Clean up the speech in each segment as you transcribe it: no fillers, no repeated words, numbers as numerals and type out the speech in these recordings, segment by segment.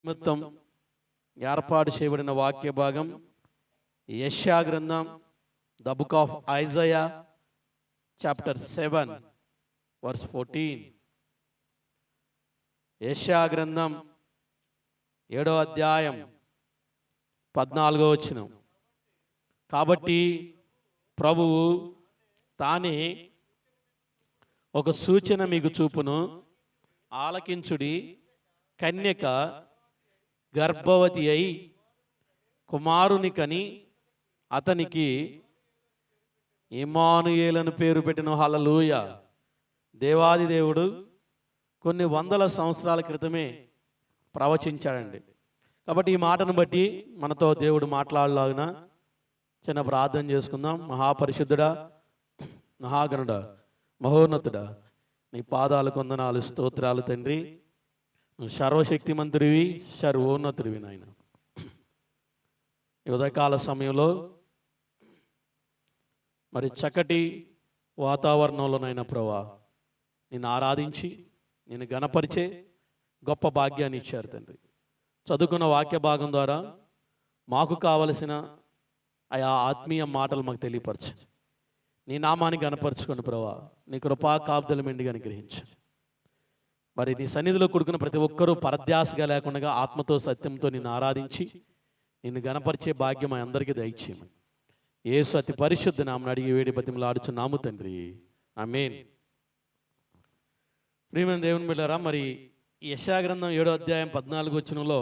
నిమిత్తం ఏర్పాటు చేయబడిన వాక్య భాగం యెషయా గ్రంథం the book of Isaiah chapter 7 verse 14. యెషయా గ్రంథం 7వ అధ్యాయం 14వ వచనం. కాబట్టి ప్రభువు తానే ఒక సూచన మీకు చూపును, ఆలకించుడి. కన్యక గర్భవతి అయి కుమారుని కని అతనికి ఇమ్మానుయేలను పేరు పెట్టిన. హల్లెలూయా. దేవాది దేవుడు కొన్ని వందల సంవత్సరాల క్రితమే ప్రవచించాడండి. కాబట్టి ఈ మాటను బట్టి మనతో దేవుడు మాట్లాడలాగున చిన్న ప్రార్థన చేసుకుందాం. మహాపరిశుద్ధుడా, మహాగణుడా, మహోన్నతుడా, నీ పాదాలకు వందనాలు, స్తోత్రాలు తండ్రి. నువ్వు సర్వశక్తిమంతుడివి, సర్వోన్నతుడివి నాయన. ఈ ఉదయకాల సమయంలో మరి చక్కటి వాతావరణంలోనైనా ప్రభా నిన్ను ఆరాధించి నేను గణపరిచే గొప్ప భాగ్యాన్ని ఇచ్చారు తండ్రి. చదువుకున్న వాక్య భాగం ద్వారా మాకు కావలసిన ఆయా ఆత్మీయ మాటలు మాకు తెలియపరచు. నీ నామాన్ని గణపరచుకోండి ప్రభా. నీ కృపా కాపుదల మెండుగా అనుగ్రహించు. మరి నీ సన్నిధిలో కూడుకున్న ప్రతి ఒక్కరూ పరధ్యాసగా లేకుండా ఆత్మతో సత్యంతో నిన్ను ఆరాధించి నిన్ను గణపరిచే భాగ్యం అందరికీ దయచేయమని యేసు అతి పరిశుద్ధ నామమున అడిగి వేడి బతిమలాడుచున్నాము తండ్రి, ఆమేన్. ప్రియమైన దేవుని బిడ్డలారా, మరి యెషయా గ్రంథం 7వ అధ్యాయం 14వ వచనంలో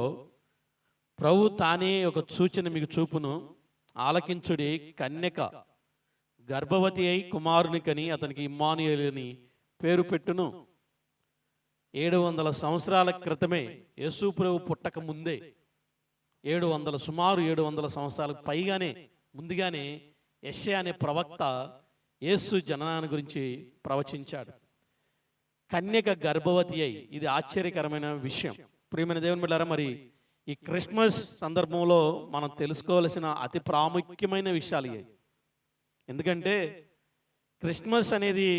ప్రభు తానే ఒక సూచన మీకు చూపును, ఆలకించుడి. కన్యక గర్భవతి అయి కుమారుని కని అతనికి ఇమ్మానుయేలుని పేరు పెట్టును. 700 సంవత్సరాల క్రితమే, యేసు ప్రభు పుట్టక ముందే, సుమారు 700 సంవత్సరాలకు పైగానే ముందుగానే యెషయా అనే ప్రవక్త యేసు జననాన్ని గురించి ప్రవచించాడు. కన్యక గర్భవతి అయి, ఇది ఆశ్చర్యకరమైన విషయం. ప్రియమైన దేవుని బిడ్డలారా, మరి ఈ క్రిస్మస్ సందర్భంలో మనం తెలుసుకోవాల్సిన అతి ప్రాముఖ్యమైన విషయాలు ఇవి. ఎందుకంటే క్రిస్మస్ అనేది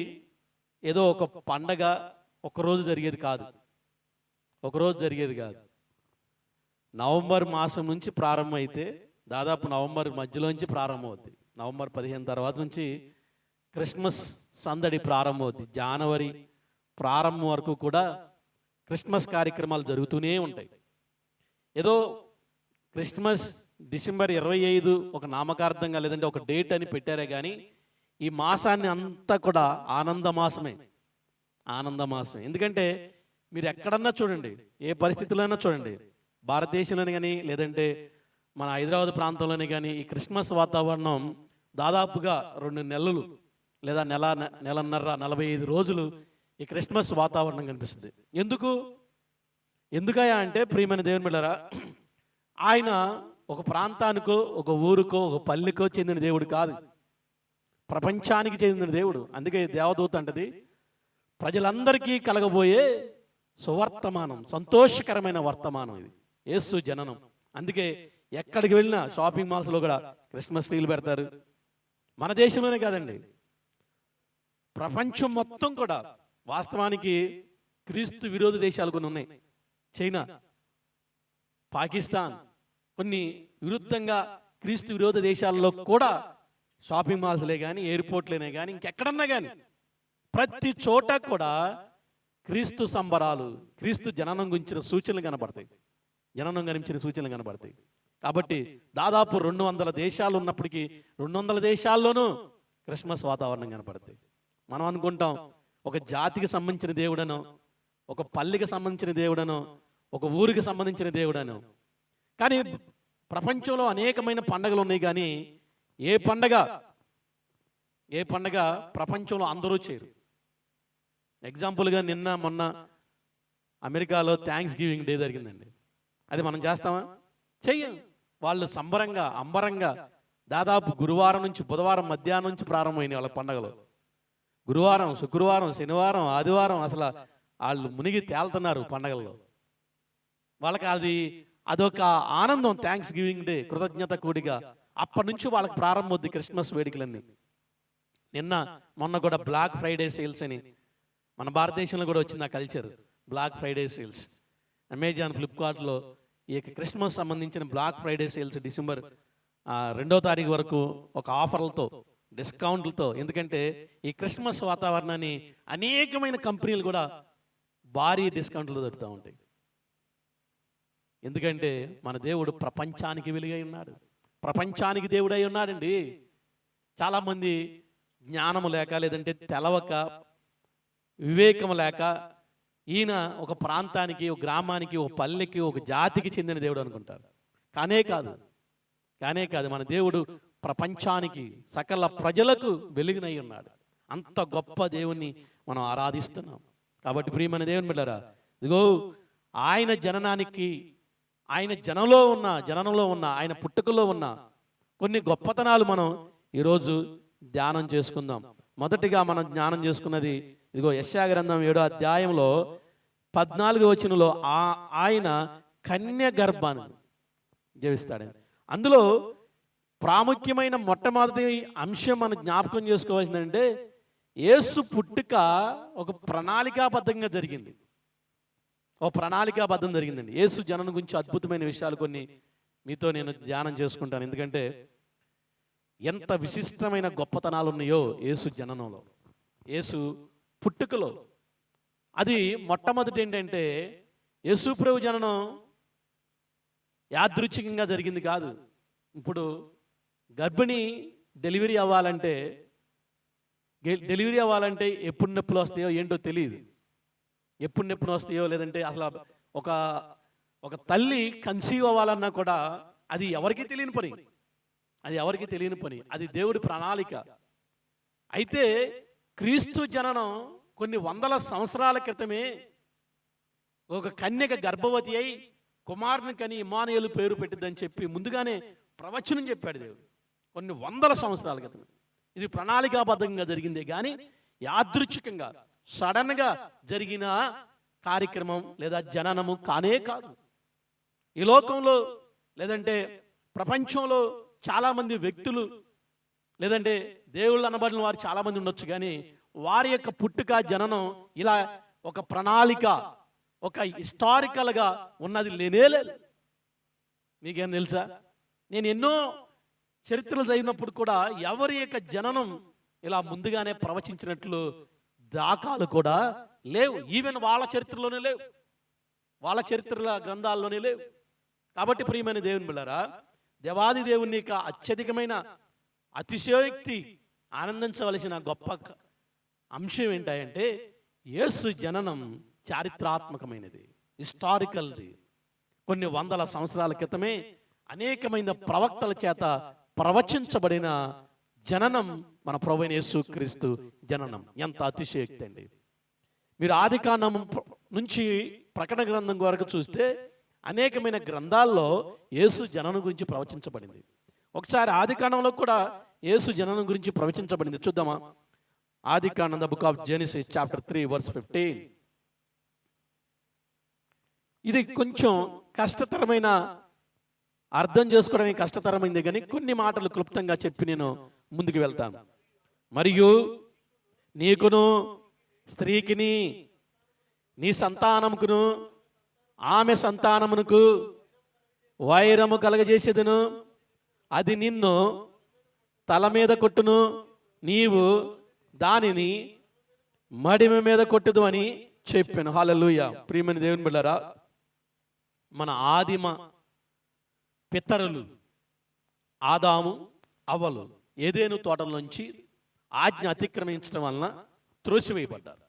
ఏదో ఒక పండగ ఒకరోజు జరిగేది కాదు. నవంబర్ మాసం నుంచి ప్రారంభమైతే దాదాపు నవంబర్ మధ్యలోంచి ప్రారంభమవుద్ది. నవంబర్ 15 తర్వాత నుంచి క్రిస్మస్ సందడి ప్రారంభమవుద్ది. జనవరి ప్రారంభం వరకు కూడా క్రిస్మస్ కార్యక్రమాలు జరుగుతూనే ఉంటాయి. ఏదో క్రిస్మస్ డిసెంబర్ 25 ఒక నామకార్థంగా లేదంటే ఒక డేట్ అని పెట్టారే కానీ ఈ మాసాన్ని అంతా కూడా ఆనంద మాసమే. ఎందుకంటే మీరు ఎక్కడన్నా చూడండి, ఏ పరిస్థితుల్లోనైనా చూడండి, భారతదేశంలోనే కానీ లేదంటే మన హైదరాబాద్ ప్రాంతంలోనే కానీ ఈ క్రిస్మస్ వాతావరణం దాదాపుగా 2 నెలలు లేదా నెలన్నర 45 రోజులు ఈ క్రిస్మస్ వాతావరణం కనిపిస్తుంది. ఎందుకయ్యా అంటే ప్రియమైన దేవుని బిడ్డలారా, ఆయన ఒక ప్రాంతానికో ఒక ఊరికో ఒక పల్లెకో చెందిన దేవుడు కాదు, ప్రపంచానికి చెందిన దేవుడు. అందుకే దేవదూత అంటది, ప్రజలందరికీ కలగబోయే సువర్తమానం, సంతోషకరమైన వర్తమానం ఇది యేసు జననం. అందుకే ఎక్కడికి వెళ్ళినా షాపింగ్ మాల్స్లో కూడా క్రిస్మస్ ట్రీలు పెడతారు. మన దేశంలోనే కాదండి, ప్రపంచం మొత్తం కూడా. వాస్తవానికి క్రీస్తు విరోధ దేశాలు కొన్ని ఉన్నాయి. చైనా, పాకిస్తాన్, కొన్ని విరుద్ధంగా క్రీస్తు విరోధ దేశాల్లో కూడా షాపింగ్ మాల్స్లే కానీ ఎయిర్పోర్ట్లేనే కానీ ఇంకెక్కడన్నా కానీ ప్రతి చోట కూడా క్రీస్తు సంబరాలు, క్రీస్తు జననం గురించిన సూచనలు కనబడతాయి. కాబట్టి దాదాపు 200 దేశాలు ఉన్నప్పటికీ 200 దేశాల్లోనూ క్రిస్మస్ వాతావరణం కనబడతాయి. మనం అనుకుంటాం ఒక జాతికి సంబంధించిన దేవుడనో, ఒక పల్లెకి సంబంధించిన దేవుడనో, ఒక ఊరికి సంబంధించిన దేవుడనో. కానీ ప్రపంచంలో అనేకమైన పండగలు ఉన్నాయి, కానీ ఏ పండగ ప్రపంచంలో అందరూ చేయరు. ఎగ్జాంపుల్గా మొన్న అమెరికాలో థ్యాంక్స్ గివింగ్ డే జరిగిందండి. అది మనం చేస్తామా? చెయ్యం. వాళ్ళు సంబరంగా అంబరంగా దాదాపు గురువారం నుంచి బుధవారం మధ్యాహ్నం నుంచి ప్రారంభమైనాయి వాళ్ళ పండగలు. గురువారం, శుక్రవారం, శనివారం, ఆదివారం అసలు వాళ్ళు మునిగి తేలుతున్నారు పండగల్లో. వాళ్ళకి అదొక ఆనందం. థ్యాంక్స్ గివింగ్ డే, కృతజ్ఞత కూడిగా. అప్పటి నుంచి వాళ్ళకి ప్రారంభమవుద్ది క్రిస్మస్ వేడుకలన్నీ. మొన్న కూడా బ్లాక్ ఫ్రైడే సేల్స్ అని మన భారతదేశంలో కూడా వచ్చింది ఆ culture. Black Friday sales Amazon, ఫ్లిప్కార్ట్లో ఈ యొక్క క్రిస్మస్ సంబంధించిన బ్లాక్ ఫ్రైడే సేల్స్ డిసెంబర్ 2వ తారీఖు వరకు ఒక ఆఫర్లతో, డిస్కౌంట్లతో, ఎందుకంటే ఈ క్రిస్మస్ వాతావరణాన్ని అనేకమైన కంపెనీలు కూడా భారీ డిస్కౌంట్లు దొరుకుతూ ఉంటాయి. ఎందుకంటే మన దేవుడు ప్రపంచానికి వెలుగై ఉన్నాడు, ప్రపంచానికి దేవుడై ఉన్నాడండి. చాలామంది జ్ఞానము లేక, లేదంటే తెలవక, వివేకము లేక ఈయన ఒక ప్రాంతానికి, ఒక గ్రామానికి, ఒక పల్లెకి, ఒక జాతికి చెందిన దేవుడు అనుకుంటారు. కానే కాదు మన దేవుడు ప్రపంచానికి, సకల ప్రజలకు వెలుగునై ఉన్నాడు. అంత గొప్ప దేవుణ్ణి మనం ఆరాధిస్తున్నాం. కాబట్టి ప్రియమైన దేవుని బిడ్డలారా, ఇదిగో ఆయన జననానికి, ఆయన జననంలో ఉన్న ఆయన పుట్టుకలో ఉన్న కొన్ని గొప్పతనాలు మనం ఈరోజు ధ్యానం చేసుకుందాం. మొదటిగా మనం ధ్యానం చేసుకున్నది ఇదిగో యెషయా గ్రంథం 7వ అధ్యాయంలో 14వ వచనంలో ఆయన కన్య గర్భాన్ని జీవిస్తాడని. అందులో ప్రాముఖ్యమైన మొట్టమొదటి అంశం మనం జ్ఞాపకం చేసుకోవాల్సిందంటే యేసు పుట్టుక ఒక ప్రణాళికాబద్ధంగా జరిగింది. జరిగిందండి. యేసు జననం గురించి అద్భుతమైన విషయాలు కొన్ని మీతో నేను ధ్యానం చేసుకుంటాను. ఎందుకంటే ఎంత విశిష్టమైన గొప్పతనాలు ఉన్నాయో యేసు జననంలో, యేసు పుట్టుకలో. అది మొట్టమొదటి ఏంటంటే యేసు ప్రభు జననం యాదృచ్ఛికంగా జరిగింది కాదు. ఇప్పుడు గర్భిణి డెలివరీ అవ్వాలంటే ఎప్పుడు నొప్పులు వస్తాయో ఏంటో తెలియదు. ఎప్పుడు నొప్పులు వస్తాయో, లేదంటే అసలు ఒక తల్లి కన్సీవ్ అవ్వాలన్నా కూడా అది ఎవరికీ తెలియని పని. అది దేవుడి ప్రణాళిక. అయితే క్రీస్తు జననం కొన్ని వందల సంవత్సరాల క్రితమే ఒక కన్యక గర్భవతి అయి కుమారుని కని ఇమ్మానుయేలు పేరు పెట్టిద్దని చెప్పి ముందుగానే ప్రవచనం చెప్పాడు దేవుడు కొన్ని వందల సంవత్సరాల క్రితం. ఇది ప్రణాళికాబద్ధంగా జరిగిందే కానీ యాదృచ్ఛికంగా సడన్గా జరిగిన కార్యక్రమం లేదా జననము కానే కాదు. ఈ లోకంలో లేదంటే ప్రపంచంలో చాలామంది వ్యక్తులు, లేదంటే దేవుళ్ళు అనబడిన వారు చాలామంది ఉండొచ్చు, కానీ వారి యొక్క పుట్టుక జననం ఇలా ఒక ప్రణాళిక, ఒక హిస్టారికల్గా ఉన్నది లేనేలేదు. మీకేం తెలుసా? నేను ఎన్నో చరిత్రలు చదివినప్పుడు కూడా ఎవరి యొక్క జననం ఇలా ముందుగానే ప్రవచించినట్లు దాఖలు కూడా లేవు. ఈవెన్ వాళ్ళ చరిత్రలోనే లేవు, వాళ్ళ చరిత్రల గ్రంథాల్లోనే లేవు. కాబట్టి ప్రియమైన దేవుని బిడ్డలారా, దేవాది దేవుని యొక్క అత్యధికమైన అతిశయోక్తి ఆనందించవలసిన గొప్ప అంశం ఏంటంటే యేసు జననం చారిత్రాత్మకమైనది, హిస్టారికల్ది. కొన్ని వందల సంవత్సరాల క్రితమే అనేకమైన ప్రవక్తల చేత ప్రవచించబడిన జననం మన ప్రభువైన యేసుక్రీస్తు జననం. ఎంత అతిశయోక్తి అండి! మీరు ఆదికాండం నుంచి ప్రకటన గ్రంథం వరకు చూస్తే అనేకమైన గ్రంథాల్లో యేసు జననం గురించి ప్రవచించబడింది. ఒకసారి ఆదికాండంలో కూడా యేసు జననం గురించి ప్రవచించబడింది. చూద్దామా? ఆదికాండం, the book of Genesis chapter 3 verse 15. ఇది కొంచెం కష్టతరమైన, అర్థం చేసుకోవడానికి కష్టతరమైంది, కానీ కొన్ని మాటలు క్లుప్తంగా చెప్పి నేను ముందుకు వెళ్తాను. మరియు నీకును స్త్రీకిని నీ సంతానముకును ఆమె సంతానమునకు వైరము కలగజేసేదను, అది నిన్ను తల మీద కొట్టును, నీవు దానిని మడిమ మీద కొట్టుదు అని చెప్పాను. హల్లెలూయా! ప్రియమైన దేవుని బిడ్డలారా, మన ఆదిమ పితరులు ఆదాము అవ్వలు ఏదేను తోటలోంచి ఆజ్ఞ అతిక్రమించడం వలన త్రోసివేయబడ్డారు.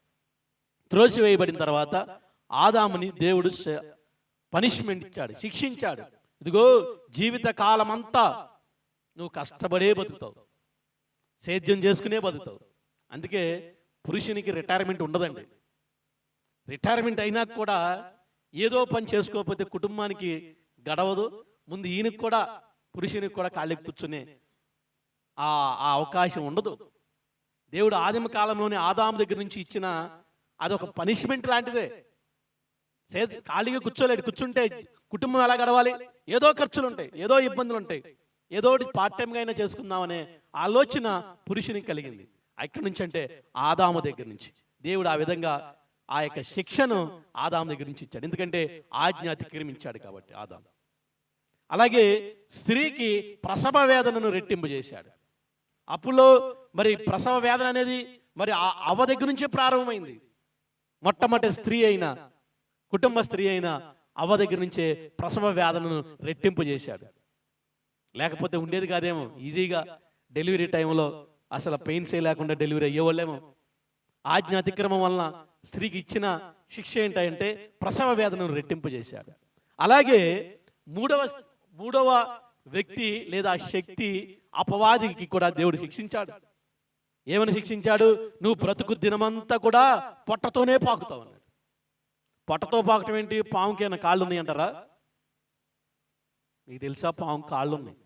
త్రోసివేయబడిన తర్వాత ఆదాముని దేవుడు పనిష్మెంట్ ఇచ్చాడు, శిక్షించాడు. ఇదిగో జీవిత కాలమంతా నువ్వు కష్టపడే బతుకుతావు, సేద్యం చేసుకునే బతుకుతావు. అందుకే పురుషునికి రిటైర్మెంట్ ఉండదండి. రిటైర్మెంట్ అయినా కూడా ఏదో పని చేసుకోకపోతే కుటుంబానికి గడవదు. ముందు ఈయనకు కూడా, పురుషునికి కూడా ఖాళీకి కూర్చునే ఆ అవకాశం ఉండదు. దేవుడు ఆదిమ కాలంలోనే ఆదాము దగ్గర నుంచి ఇచ్చిన అదొక పనిష్మెంట్ లాంటిదే. ఖాళీగా కూర్చుంటే కుటుంబం ఎలా గడవాలి? ఏదో ఖర్చులు ఉంటాయి, ఏదో ఇబ్బందులు ఉంటాయి, ఏదో పార్ట్ టైంగా అయినా చేసుకుందామనే ఆలోచన పురుషునికి కలిగింది. ఎక్కడి నుంచి అంటే ఆదాము దగ్గర నుంచి. దేవుడు ఆ విధంగా ఆ యొక్క శిక్షను ఆదాం దగ్గర నుంచి ఇచ్చాడు. ఎందుకంటే ఆజ్ఞ అతిక్రమించాడు కాబట్టి ఆదాం. అలాగే స్త్రీకి ప్రసవ వేదనను రెట్టింపు చేశాడు. అప్పుడు మరి ప్రసవ వేదన అనేది మరి అవ్వ దగ్గర నుంచే ప్రారంభమైంది. మొట్టమొదటి స్త్రీ అయిన కుటుంబ స్త్రీ అయిన అవ్వ దగ్గర నుంచే ప్రసవ వేదనను రెట్టింపు చేశాడు. లేకపోతే ఉండేది కాదేమో, ఈజీగా డెలివరీ టైంలో అసలు పెయిన్సే లేకుండా డెలివరీ అయ్యేవాళ్ళేమో. ఆజ్ఞ అతిక్రమం వలన స్త్రీకి ఇచ్చిన శిక్ష ఏంటంటే ప్రసవ వేదనను రెట్టింపు చేశాడు. అలాగే మూడవ వ్యక్తి లేదా శక్తి అపవాదికి కూడా దేవుడు శిక్షించాడు. ఏమని శిక్షించాడు? నువ్వు బ్రతుకు దినమంతా కూడా పొట్టతోనే పాకుతావు అన్నాడు. పొట్టతో పాకటం ఏంటి? పాముకి ఏమైనా కాళ్ళు ఉన్నాయి అంటారా? మీకు తెలుసా పాము కాళ్ళు ఉన్నాయి?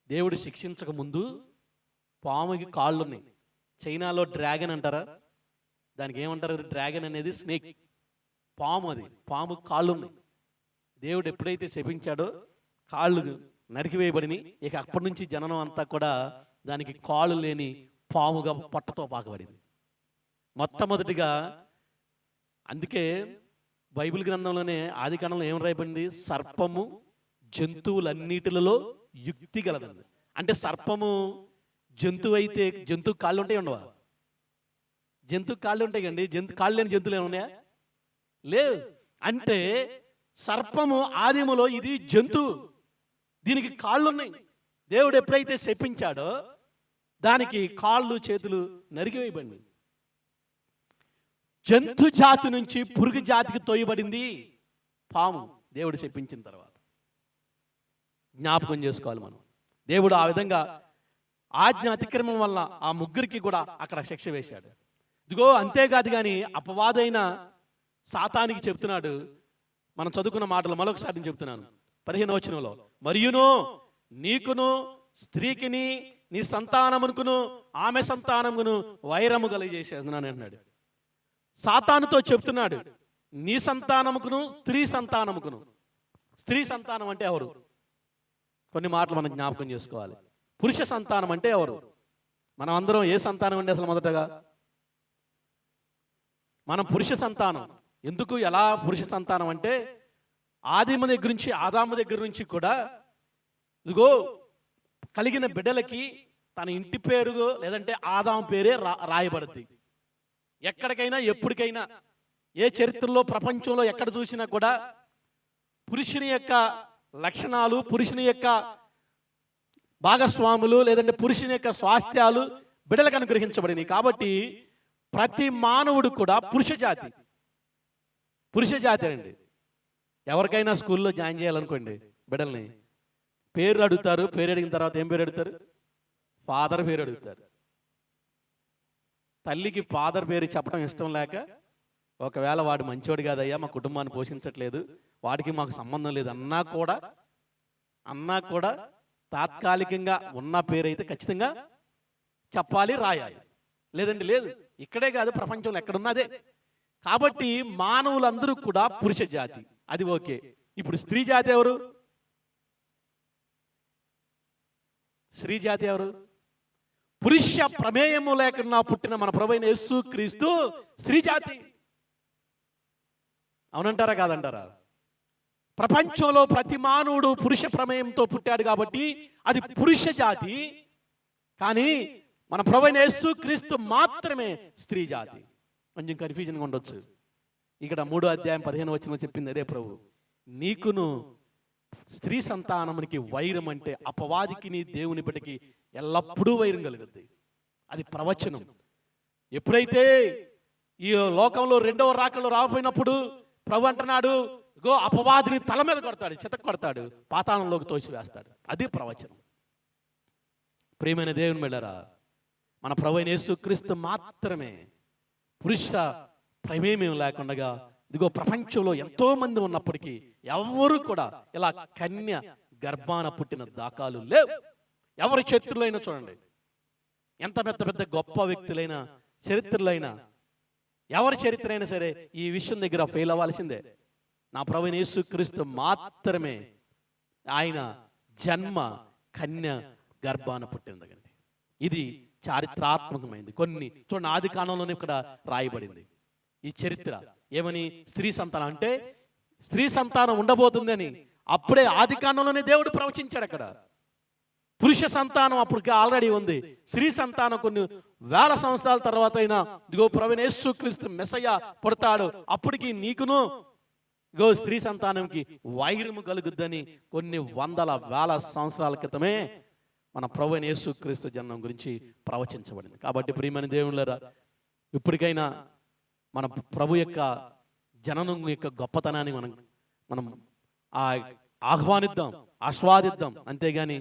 దేవుడు శిక్షించక ముందు పాముకి కాళ్ళు ఉన్నాయి. చైనాలో డ్రాగన్ అంటారా? దానికి ఏమంటారు? డ్రాగన్ అనేది స్నేక్, పాము. అది పాము కాళ్ళు ఉన్నాయి. దేవుడు ఎప్పుడైతే శపించాడో కాళ్ళు నరికివేయబడిని. ఇక అప్పటి నుంచి జననం అంతా కూడా దానికి కాళ్ళు లేని పాముగా పొట్టతో పాకబడింది. మొట్టమొదటిగా అందుకే బైబిల్ గ్రంథంలోనే ఆది కాండంలో ఏం రాయబడింది? సర్పము జంతువులన్నిటిలో యుక్తి గలదండి. అంటే సర్పము జంతువు అయితే జంతువు కాళ్ళు ఉంటాయి ఉండవా? జంతువు కాళ్ళు ఉంటాయి కండి. కాళ్ళు లేని జంతువులు ఏమైనా ఉన్నాయా? లేవు. అంటే సర్పము ఆదిములో ఇది జంతువు, దీనికి కాళ్ళు ఉన్నాయి. దేవుడు ఎప్పుడైతే శపించాడో దానికి కాళ్ళు చేతులు నరికివేయబడింది. జంతు జాతి నుంచి పురుగు జాతికి తోయబడింది పాము దేవుడు శపించిన తర్వాత. జ్ఞాపకం చేసుకోవాలి మనం. దేవుడు ఆ విధంగా ఆజ్ఞ అతిక్రమం వల్ల ఆ ముగ్గురికి కూడా అక్కడ శిక్ష వేశాడు. ఇదిగో అంతేకాదు కానీ అపవాదైన సాతానికి చెప్తున్నాడు. మనం చదువుకున్న మాటలు మరొకసారి నేను చెప్తున్నాను. 15వ వచనంలో, మరియును నీకును స్త్రీకిని నీ సంతానమునుకును ఆమె సంతానమును వైరము కలుగజేసేస్తున్నాను అన్నాడు. సాతానుతో చెప్తున్నాడు, నీ సంతానముకును స్త్రీ సంతానముకును. స్త్రీ సంతానం అంటే ఎవరు? కొన్ని మాటలు మనం జ్ఞాపకం చేసుకోవాలి. పురుష సంతానం అంటే ఎవరు? మనం అందరం ఏ సంతానం అండి అసలు? మొదటగా మనం పురుష సంతానం. ఎందుకు, ఎలా పురుష సంతానం అంటే ఆదిమ దగ్గర నుంచి ఆదాము దగ్గర నుంచి కూడా ఇదిగో కలిగిన బిడ్డలకి తన ఇంటి పేరు లేదంటే ఆదాము పేరే రాయబడుతుంది. ఎక్కడికైనా ఎప్పటికైనా ఏ చరిత్రలో ప్రపంచంలో ఎక్కడ చూసినా కూడా పురుషుని యొక్క లక్షణాలు, పురుషుని యొక్క భాగస్వాములు లేదంటే పురుషుని యొక్క స్వాస్థ్యాలు బిడ్డలకు అనుగ్రహించబడినాయి. కాబట్టి ప్రతి మానవుడు కూడా పురుష జాతి అండి. ఎవరికైనా స్కూల్లో జాయిన్ చేయాలనుకోండి బిడ్డల్ని, పేరు అడుగుతారు. పేరు అడిగిన తర్వాత ఏం పేరు అడుగుతారు? ఫాదర్ పేరు అడుగుతారు. తల్లికి ఫాదర్ పేరు చెప్పడం ఇష్టం లేక, ఒకవేళ వాడు మంచోడు కాదయ్యా, మా కుటుంబాన్ని పోషించట్లేదు, వాడికి మాకు సంబంధం లేదు అన్నా కూడా తాత్కాలికంగా ఉన్న పేరు అయితే ఖచ్చితంగా చెప్పాలి, రాయాలి. లేదండి లేదు. ఇక్కడే కాదు, ప్రపంచంలో ఎక్కడున్నదే. కాబట్టి మానవులందరూ కూడా పురుష జాతి, అది ఓకే. ఇప్పుడు స్త్రీ జాతి ఎవరు? స్త్రీ జాతి ఎవరు? పురుష ప్రమేయము లేకుండా పుట్టిన మన ప్రభువైన యేసు క్రీస్తు స్త్రీ జాతి. అవునంటారా కాదంటారా? ప్రపంచంలో ప్రతి మానవుడు పురుష ప్రమేయంతో పుట్టాడు కాబట్టి అది పురుష జాతి. కానీ మన ప్రభువైన యేసు క్రీస్తు మాత్రమే స్త్రీ జాతి. కొంచెం కన్ఫ్యూజన్గా ఉండొచ్చు. ఇక్కడ 3వ అధ్యాయం 15వ వచనంలో చెప్పింది అదే ప్రభు. నీకును స్త్రీ సంతానమునికి వైరం అంటే అపవాదికి నీ దేవుని బిడ్డకి ఎల్లప్పుడూ వైరం కలుగుద్ది. అది ప్రవచనం. ఎప్పుడైతే ఈ లోకంలో 2వ రాకడలో రాబోయినప్పుడు ప్రభు అంటున్నాడు, గో అపవాదిని తల మీద కొడతాడు, చితక కొడతాడు, పాతాళంలోకి తోసివేస్తాడు. అది ప్రవచనం. ప్రియమైన దేవుని బిడ్డలారా, మన ప్రభువైన యేసుక్రీస్తు మాత్రమే పురుష ప్రమేయం లేకుండా ఇదిగో ప్రపంచంలో ఎంతో మంది ఉన్నప్పటికీ ఎవరు కూడా ఇలా కన్య గర్భాన పుట్టిన దాఖలు లేవు. ఎవరి చరిత్రలో అయినా చూడండి, ఎంత పెద్ద పెద్ద గొప్ప వ్యక్తులైన చరిత్రలైనా, ఎవరి చరిత్ర అయినా సరే ఈ విషయం దగ్గర ఫెయిల్ అవ్వాల్సిందే. నా ప్రభువైన యేసుక్రీస్తు మాత్రమే ఆయన జన్మ కన్య గర్భాన పుట్టిందండి. ఇది చారిత్రాత్మకమైంది. కొన్ని చూడండి, ఆది కాండంలోనే ఇక్కడ రాయబడింది. ఈ చరిత్ర. ఏమని? స్త్రీ సంతానం అంటే స్త్రీ సంతానం ఉండబోతుందని అప్పుడే ఆది కాండంలోనే దేవుడు ప్రవచించాడు. అక్కడ పురుష సంతానం అప్పటికి ఆల్రెడీ ఉంది. స్త్రీ సంతానం కొన్ని వేల సంవత్సరాల తర్వాత అయినా ఇదిగో ప్రభువైన యేసుక్రీస్తు మెస్సయ్య పుడతాడు, అప్పటికి నీకును ఇగో స్త్రీ సంతానంకి వైరము కలుగుద్దని కొన్ని వందల వేల సంవత్సరాల క్రితమే మన ప్రభువైన యేసుక్రీస్తు జననం గురించి ప్రవచించబడింది. కాబట్టి ప్రియమైన దేవుళ్ళారా, ఇప్పటికైనా మన ప్రభు యొక్క జననం యొక్క గొప్పతనాన్ని మనం ఆహ్వానిద్దాం, ఆస్వాదిద్దాం. అంతేగాని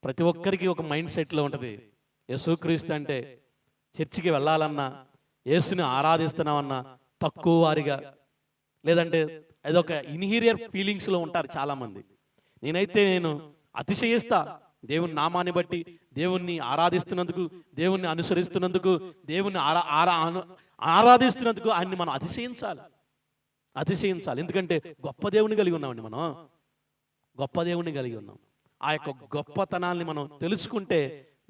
ప్రతి ఒక్కరికి ఒక మైండ్ సెట్లో ఉంటుంది, యేసుక్రీస్తు అంటే చర్చికి వెళ్ళాలన్నా, యేసుని ఆరాధిస్తున్నామన్నా తక్కువ వారిగా, లేదంటే అదొక ఇన్హీరియర్ ఫీలింగ్స్లో ఉంటారు చాలామంది. నేను అతిశయిస్తా దేవుని నామాన్ని బట్టి, దేవుణ్ణి ఆరాధిస్తున్నందుకు, దేవుణ్ణి అనుసరిస్తున్నందుకు, దేవుణ్ణి ఆరాధిస్తున్నందుకు ఆయన్ని మనం అతిశయించాలి. ఎందుకంటే గొప్ప దేవుని కలిగి ఉన్నామండి, గొప్ప దేవుణ్ణి కలిగి ఉన్నాం. ఆ యొక్క గొప్పతనాన్ని మనం తెలుసుకుంటే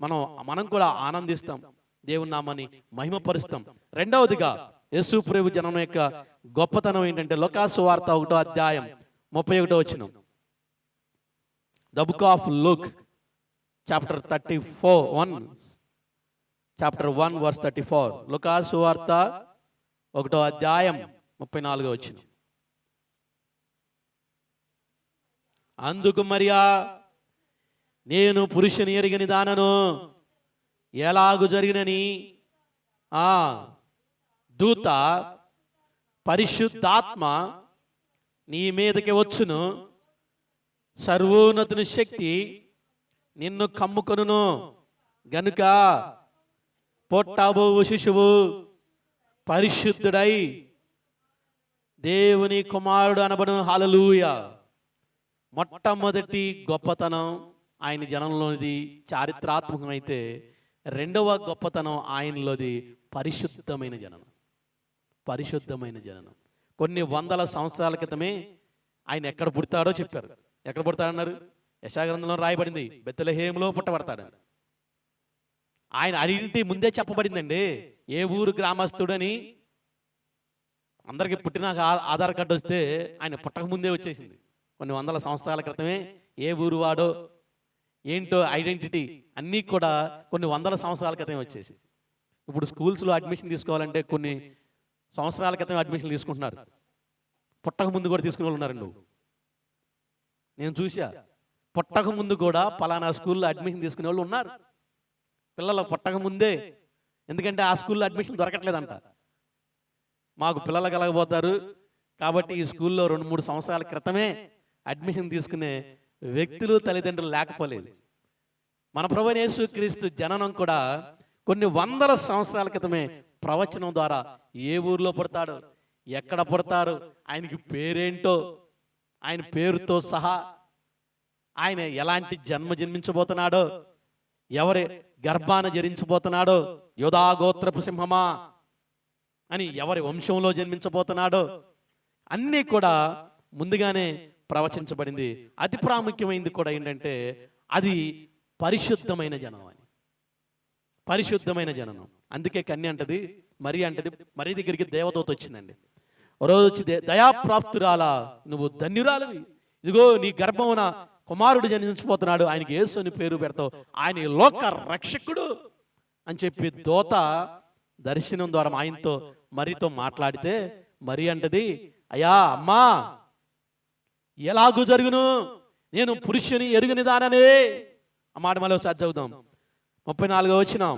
మనం కూడా ఆనందిస్తాం, దేవుని నామాన్ని మహిమపరుస్తాం. రెండవదిగా యేసు ప్రభు జననం యొక్క గొప్పతనం ఏంటంటే లూకా సువార్త 1వ అధ్యాయం 31వ వచనం. The book of Luke chapter 1 verse 34. లూకా సువార్త 1వ అధ్యాయం 34వ వచనం. అందుకు మరియా, నేను పురుషుని ఎరిగని దానను, ఎలాగు జరిగినని దూత పరిశుద్ధాత్మ నీ మీదకి వచ్చును, సర్వోన్నతుని శక్తి నిన్ను కమ్ముకొనును గనుక పుట్టబోవు శిశువు పరిశుద్ధుడై దేవుని కుమారుడు అనబడును. హల్లెలూయా. మొట్టమొదటి గొప్పతనం ఆయన జనంలోనిది చారిత్రాత్మకమైతే, రెండవ గొప్పతనం ఆయనలోది పరిశుద్ధమైన జననం. కొన్ని వందల సంవత్సరాల క్రితమే ఆయన ఎక్కడ పుడతాడో చెప్పారు. ఎక్కడ పుడతాడన్నారు? యెషయా గ్రంథంలో రాయబడింది, బెత్లెహేములో పుట్టబడతాడు. ఆయన అన్నింటి ముందే చెప్పబడిందండి. ఏ ఊరు గ్రామస్తుడని అందరికి పుట్టినాక ఆధార్ కార్డు వస్తే ఆయన పుట్టక ముందే వచ్చేసింది. కొన్ని వందల సంవత్సరాల క్రితమే ఏ ఊరు వాడో ఏంటో ఐడెంటిటీ అన్నీ కూడా కొన్ని వందల సంవత్సరాల క్రితమే వచ్చేసి. ఇప్పుడు స్కూల్స్లో అడ్మిషన్ తీసుకోవాలంటే కొన్ని సంవత్సరాల క్రితం అడ్మిషన్ తీసుకుంటున్నారు, పుట్టక ముందు కూడా తీసుకునే వాళ్ళు ఉన్నారండి. నేను చూసా, పుట్టక ముందు కూడా పలానా స్కూల్లో అడ్మిషన్ తీసుకునే వాళ్ళు ఉన్నారు, పిల్లలు పుట్టక ముందే. ఎందుకంటే ఆ స్కూల్లో అడ్మిషన్ దొరకట్లేదంట. మాకు పిల్లలు కలగబోతారు కాబట్టి ఈ స్కూల్లో 2-3 సంవత్సరాల క్రితమే అడ్మిషన్ తీసుకునే వ్యక్తులు, తల్లిదండ్రులు లేకపోలేదు. మన ప్రభువైన యేసుక్రీస్తు జననం కూడా కొన్ని వందల సంవత్సరాల క్రితమే ప్రవచనం ద్వారా ఏ ఊర్లో పుడతాడు, ఎక్కడ పుడతారు, ఆయనకి పేరేంటో, ఆయన పేరుతో సహా ఆయన ఎలాంటి జన్మించబోతున్నాడో, ఎవరి గర్భాన జరించబోతున్నాడో, యోధా గోత్రపు సింహమా అని ఎవరి వంశంలో జన్మించబోతున్నాడో అన్నీ కూడా ముందుగానే ప్రవచించబడింది. అతి ప్రాముఖ్యమైనది కూడా ఏంటంటే అది పరిశుద్ధమైన జనం అని. పరిశుద్ధమైన జననం. అందుకే కన్య అంటది, మరి దగ్గరికి దేవదూత వచ్చిందండి. ఓ రోజు వచ్చి, దయాప్రాప్తురాలా, నువ్వు ధన్యురాలివి, ఇదిగో నీ గర్భమున కుమారుడు జన్మించిపోతున్నాడు, ఆయనకి యేసు అని పేరు పెడతావు, ఆయన లోక రక్షకుడు అని చెప్పి దూత దర్శనం ద్వారా ఆయనతో మరితో మాట్లాడితే, మరి అంటది, అయ్యా అమ్మా, ఎలాగూ జరుగును, నేను పురుషుని ఎరుగని దాననే. ఆ మాట మళ్ళీ ఒకసారి చదువుదాం. 34వ వచనం.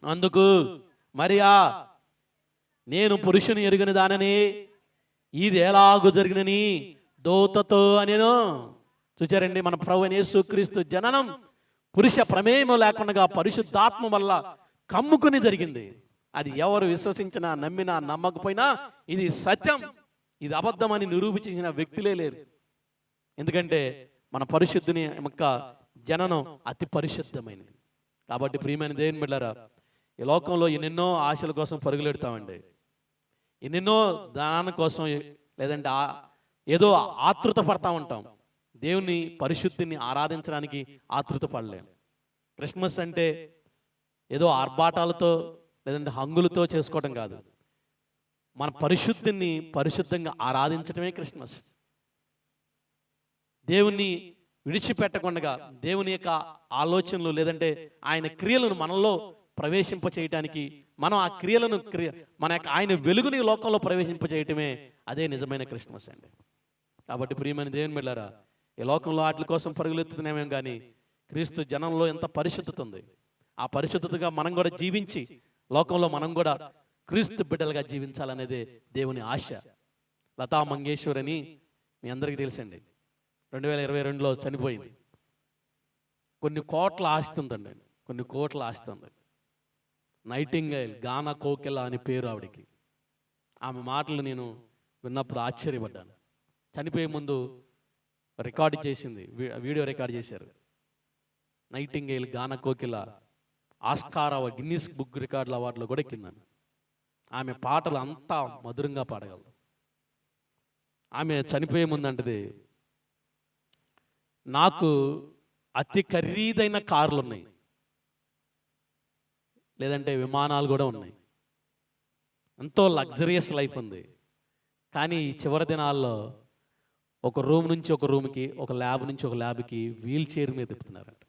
అందుకు మరియా, నేను పురుషుని ఎరుగని దానని, ఇది ఎలాగూ జరిగినని దూతతో అనేను. చూచారండి, మన ప్రభువైన యేసుక్రీస్తు జననం పురుష ప్రమేయం లేకుండా పరిశుద్ధాత్మ వల్ల కమ్ముకుని జరిగింది. అది ఎవరు విశ్వసించినా, నమ్మినా, నమ్మకపోయినా ఇది సత్యం, ఇది అబద్ధం అని నిరూపించిన వ్యక్తులే లేరు. ఎందుకంటే మన పరిశుద్ధుని యొక్క జననం అతి పరిశుద్ధమైనది. కాబట్టి ప్రియమైన దేవుని బిడ్డలారా, ఈ లోకంలో ఎన్నెన్నో ఆశల కోసం పరుగులెడతామండి, ఎన్నెన్నో దాని కోసం, లేదంటే ఏదో ఆతృత పడతా ఉంటాం. దేవుని పరిశుద్ధిని ఆరాధించడానికి ఆతృత పడలేము. క్రిస్మస్ అంటే ఏదో ఆర్భాటాలతో లేదంటే హంగులతో చేసుకోవడం కాదు. మన పరిశుద్ధిని పరిశుద్ధంగా ఆరాధించడమే క్రిస్మస్. దేవుణ్ణి విడిచిపెట్టకుండా దేవుని యొక్క ఆలోచనలు లేదంటే ఆయన క్రియలను మనలో ప్రవేశింప చేయటానికి, మనం ఆ క్రియలను మన యొక్క ఆయన వెలుగుని లోకంలో ప్రవేశింప చేయటమే అదే నిజమైన క్రిస్మస్ అండి. కాబట్టి ప్రియమైన దేవుని బిడ్డలారా, ఈ లోకంలో వాటి కోసం పరుగులెత్తుతున్నామేం కానీ క్రీస్తు జనంలో ఎంత పరిశుద్ధత ఉంది. ఆ పరిశుద్ధతగా మనం కూడా జీవించి లోకంలో మనం కూడా క్రీస్తు బిడ్డలుగా జీవించాలనేదే దేవుని ఆశ. లతా మంగేశ్వర్ అని మీ అందరికీ తెలుసండి, 2022లో చనిపోయింది. కొన్ని కోట్ల ఆస్తి ఉందండి, కొన్ని కోట్ల ఆస్తి ఉంది. నైటింగేల్, గానా కోకిల అని పేరు ఆవిడికి. ఆమె మాటలు నేను విన్నప్పుడు ఆశ్చర్యపడ్డాను. చనిపోయే ముందు రికార్డు చేసింది, వీడియో రికార్డు చేశారు. నైటింగేల్, గానా కోకిల ఆస్కార్ గిన్నిస్ బుక్ రికార్డుల అవార్డులో కూడా ఎక్కిందని. ఆమె పాటలు అంతా మధురంగా పాడగలరు. ఆమె చనిపోయే ముందు అంటది, నాకు అతి ఖరీదైన కార్లు ఉన్నాయి, లేదంటే విమానాలు కూడా ఉన్నాయి, ఎంతో లగ్జరియస్ లైఫ్ ఉంది. కానీ ఈ చివరి దినాల్లో ఒక రూమ్ నుంచి ఒక రూమ్కి, ఒక ల్యాబ్ నుంచి ఒక ల్యాబ్కి వీల్ చైర్ మీద తిప్పుతున్నారంట.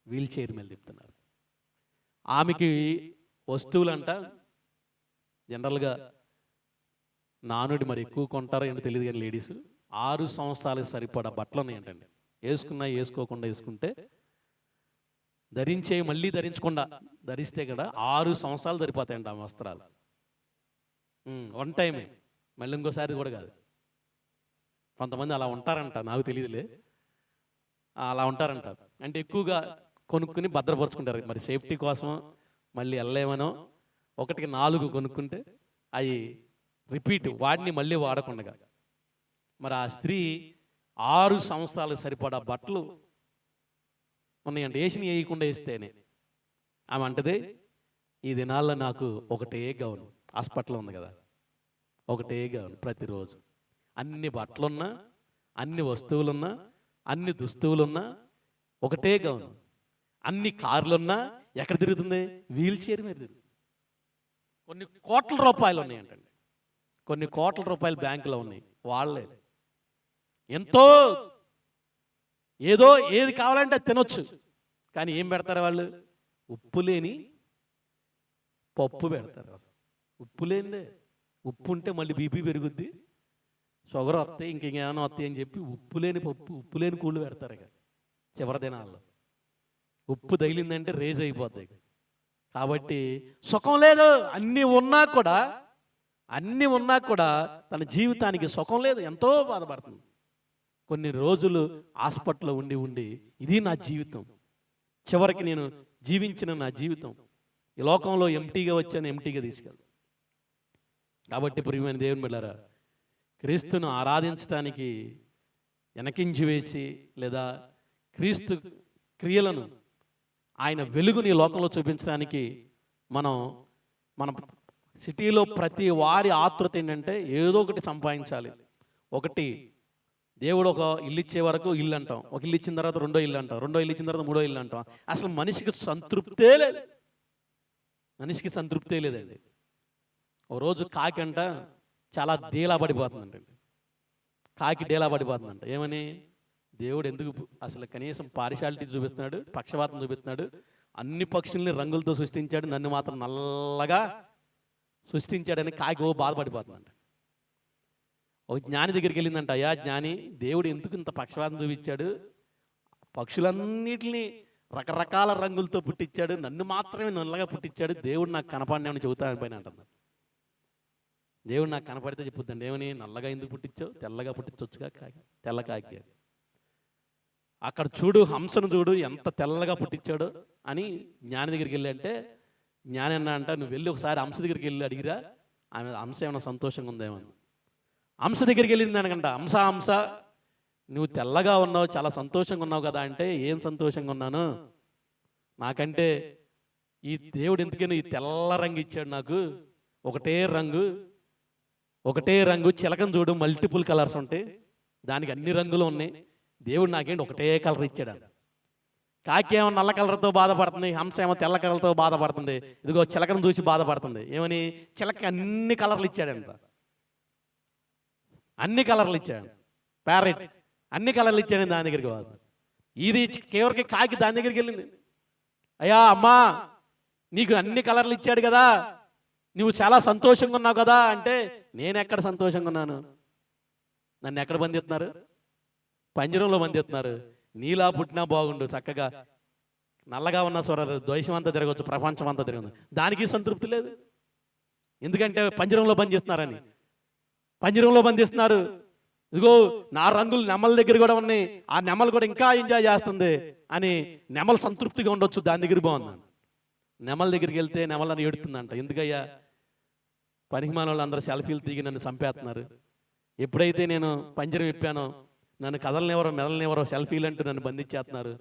వీల్ చైర్ మీద తిప్పుతున్నారు. ఆమెకి వస్తువులంట జనరల్గా నానుడి మరి ఎక్కువ కొంటారో ఏంటో తెలియదు కానీ లేడీస్ 6 సంవత్సరాలకు సరిపడా బట్టలు ఉన్నాయంటండి. వేసుకున్నా వేసుకోకుండా వేసుకుంటే ధరించే మళ్ళీ ధరించకుండా ధరిస్తే కూడా 6 సంవత్సరాలు సరిపోతాయంట ఆ వస్త్రాలు. వన్ టైమే, మళ్ళీ ఇంకోసారి కూడా కాదు. కొంతమంది అలా ఉంటారంట, నాకు తెలియదులే, అలా ఉంటారంట. అంటే ఎక్కువగా కొనుక్కుని భద్రపరుచుకుంటారు. మరి సేఫ్టీ కోసం మళ్ళీ వెళ్ళలేమనో 1కి 4 కొనుక్కుంటే అవి రిపీట్, వాడిని మళ్ళీ వాడకుండా. మరి ఆ స్త్రీ 6 సంవత్సరాలకు సరిపడా బట్టలు ఉన్నాయండి, వేసిని వేయకుండా వేస్తేనే. ఆమె అంటది, ఈ దినాల్లో నాకు ఒకటే గౌను, హాస్పిటల్ ఉంది కదా, ఒకటే గౌను ప్రతిరోజు. అన్ని బట్టలున్నా, అన్ని వస్తువులున్నా, అన్ని దుస్తువులున్నా ఒకటే గౌను. అన్ని కార్లున్నా ఎక్కడ తిరుగుతుంది? వీల్ చైర్ మీద తిరుగుతుంది. కొన్ని కోట్ల రూపాయలు ఉన్నాయంటండి, కొన్ని కోట్ల రూపాయలు బ్యాంకులో ఉన్నాయి. వాళ్ళే ఎంతో ఏదో ఏది కావాలంటే అది తినొచ్చు. కానీ ఏం పెడతారు వాళ్ళు? ఉప్పు లేని పప్పు పెడతారు. ఉప్పు లేనిదే, ఉప్పు ఉంటే మళ్ళీ బీపీ పెరుగుద్ది, షుగర్ వస్తాయి, ఇంకేమైనా వస్తాయి అని చెప్పి ఉప్పు లేని పప్పు, ఉప్పు లేని కూళ్ళు పెడతారు ఇక చివరి దినాల్లో. ఉప్పు తగిలిందంటే రేజ్ అయిపోద్ది. కాబట్టి సుఖం లేదు, అన్నీ ఉన్నా కూడా తన జీవితానికి సుఖం లేదు, ఎంతో బాధపడుతుంది. కొన్ని రోజులు హాస్పిటల్లో ఉండి ఇది నా జీవితం, చివరికి నేను జీవించిన నా జీవితం ఈ లోకంలో ఎంటీగా వచ్చాను, ఎంటీగా తీసుకెళ్తాను. కాబట్టి ప్రియమైన దేవుని బిడ్డలారా, క్రీస్తును ఆరాధించడానికి వెనకించి వేసి లేదా క్రీస్తు క్రియలను ఆయన వెలుగుని లోకంలో చూపించడానికి మన సిటీలో ప్రతి వారి ఆతృత ఏంటంటే ఏదో ఒకటి సంపాదించాలి. ఒకటి దేవుడు ఒక ఇల్లు ఇచ్చే వరకు ఇల్లు అంటాం, ఒక ఇల్లు ఇచ్చిన తర్వాత రెండో ఇల్లు అంటాం, రెండో ఇల్లు ఇచ్చిన తర్వాత మూడో ఇల్లు అంటాం. అసలు మనిషికి సంతృప్తే లేదు, మనిషికి సంతృప్తే లేదండి. ఓ రోజు కాకి అంట చాలా డేలా పడిపోతుందండి. కాకి డేలా పడిపోతుందంట. ఏమని? దేవుడు ఎందుకు అసలు కనీసం పారిషాలిటీ చూపిస్తున్నాడు, పక్షపాతం చూపిస్తున్నాడు, అన్ని పక్షుల్ని రంగులతో సృష్టించాడు, నన్ను మాత్రం నల్లగా సృష్టించాడని కాకి బాధపడిపోతుందంట. ఒక జ్ఞాని దగ్గరికి వెళ్ళిందంట, అయ్యా జ్ఞాని, దేవుడు ఎందుకు ఇంత పక్షపాతం చూపించాడు, పక్షులన్నిటిని రకరకాల రంగులతో పుట్టించాడు, నన్ను మాత్రమే నల్లగా పుట్టించాడు, దేవుడు నాకు కనపడినామని చెబుతాను పైన అంటున్నాడు. దేవుడు నాకు కనపడితే చెప్పుద్దండి, ఏమని? నల్లగా ఎందుకు పుట్టించావు, తెల్లగా పుట్టించవచ్చుగా కాకి, తెల్ల కాకి. అక్కడ చూడు, హంసను చూడు ఎంత తెల్లగా పుట్టించాడు అని జ్ఞాని దగ్గరికి వెళ్ళి అంటే, జ్ఞాని అన్నా అంట, నువ్వు వెళ్ళి ఒకసారి హంస దగ్గరికి వెళ్ళి అడిగిరా, ఆమె హంస ఏమైనా సంతోషంగా ఉందేమో. హంస దగ్గరికి వెళ్ళింది అనకంట, హంస నువ్వు తెల్లగా ఉన్నావు, చాలా సంతోషంగా ఉన్నావు కదా అంటే, ఏం సంతోషంగా ఉన్నాను, నాకంటే ఈ దేవుడు ఎందుకని ఈ తెల్ల రంగు ఇచ్చాడు నాకు, ఒకటే రంగు, చిలకను చూడు మల్టిపుల్ కలర్స్ ఉంటాయి, దానికి అన్ని రంగులు ఉన్నాయి, దేవుడు నాకేంటి ఒకటే కలర్ ఇచ్చాడు. కాకి ఏమో నల్ల కలర్తో బాధపడుతుంది, హంస ఏమో తెల్ల కలర్తో బాధపడుతుంది. ఇదిగో చిలకను చూసి బాధపడుతుంది. ఏమని? చిలక అన్ని కలర్లు ఇచ్చాడంట, అన్ని కలర్లు ఇచ్చాడు. ప్యారెట్ అన్ని కలర్లు ఇచ్చాడు, దాని దగ్గరికి కాదు. ఇది కేవరికి కాకి దాని దగ్గరికి వెళ్ళింది. అయ్యా అమ్మా, నీకు అన్ని కలర్లు ఇచ్చాడు కదా, నువ్వు చాలా సంతోషంగా ఉన్నావు కదా అంటే, నేను ఎక్కడ సంతోషంగా ఉన్నాను? నన్ను ఎక్కడ బంధిస్తున్నారు? పంజరంలో బంధిస్తున్నారు. నీలా పుట్టినా బాగుండు, చక్కగా నల్లగా ఉన్న స్వరాలు ద్వేషం అంతా తిరగవచ్చు, ప్రపంచం అంతా తిరగదు, దానికి సంతృప్తి లేదు. ఎందుకంటే పంజరంలో బంధిస్తున్నారని. పంజరంలో బంధిస్తున్నారు. ఇదిగో నా రంగులు నెమల దగ్గర కూడా ఉన్నాయి, ఆ నెమలు కూడా ఇంకా ఎంజాయ్ చేస్తుంది అని నెమలు సంతృప్తిగా ఉండొచ్చు, దాని దగ్గర బాగుంది. నెమల దగ్గరికి వెళ్తే నెమలని ఏడుతుందంట. ఎందుకయ్యా? పనికిమాల వాళ్ళు అందరూ సెల్ఫీలు తిరిగి నన్ను చంపేస్తున్నారు. ఎప్పుడైతే నేను పంజరం ఇప్పానో నన్ను కదలనివ్వరో మెదలనివ్వరో, సెల్ఫీలు అంటూ నన్ను బంధించేస్తున్నారు.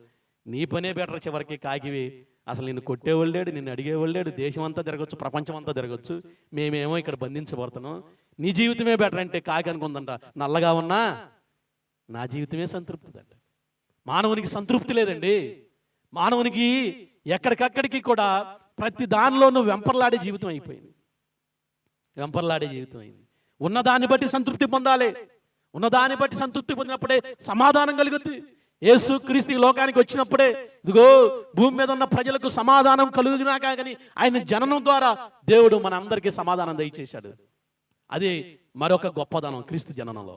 నీ పనే బెటర్ చివరికి కాకివి. అసలు నిన్ను కొట్టేవాళ్ళు లేడు, నిన్ను అడిగేవాళ్ళు లేడు, దేశం అంతా తిరగచ్చు, ప్రపంచం అంతా తిరగచ్చు, మేమేమో ఇక్కడ బంధించబడుతున్నాం, నీ జీవితమే బెటర్ అంటే కాకి అనుకుందంట. నల్లగా ఉన్నా నా జీవితమే సంతృప్తి అంట. మానవునికి సంతృప్తి లేదండి. మానవునికి ఎక్కడికక్కడికి కూడా ప్రతి దానిలోనూ వెంపర్లాడే జీవితం అయిపోయింది. వెంపర్లాడే జీవితం అయింది. ఉన్నదాన్ని బట్టి సంతృప్తి పొందాలి. ఉన్నదాన్ని బట్టి సంతృప్తి పొందినప్పుడే సమాధానం కలుగుతుంది. యేసు క్రీస్తు లోకానికి వచ్చినప్పుడే ఇదిగో భూమి మీద ఉన్న ప్రజలకు సమాధానం కలుగునా కానీ ఆయన జననం ద్వారా దేవుడు మన అందరికీ సమాధానం దయచేశాడు. అది మరొక గొప్పదనం క్రీస్తు జననంలో.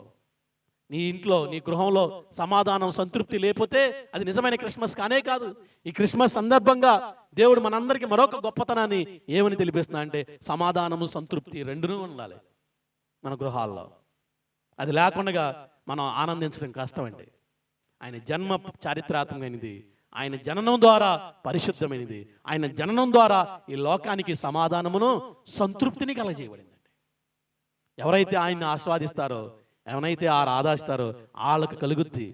నీ ఇంట్లో, నీ గృహంలో సమాధానం, సంతృప్తి లేకపోతే అది నిజమైన క్రిస్మస్ కానే కాదు. ఈ క్రిస్మస్ సందర్భంగా దేవుడు మనందరికీ మరొక గొప్పతనాన్ని ఏమని తెలిపిస్తున్నా అంటే, సమాధానము, సంతృప్తి రెండునూ ఉండాలి మన గృహాల్లో. అది లేకుండా మనం ఆనందించడం కష్టమండి. ఆయన జన్మ చారిత్రాత్మకమైనది, ఆయన జననం ద్వారా పరిశుద్ధమైనది, ఆయన జననం ద్వారా ఈ లోకానికి సమాధానమును, సంతృప్తిని కలగజేయబడిందండి. ఎవరైతే ఆయన్ని ఆస్వాదిస్తారో, ఎవరైతే ఆరాధిస్తారో వాళ్ళకు కలుగుద్ది.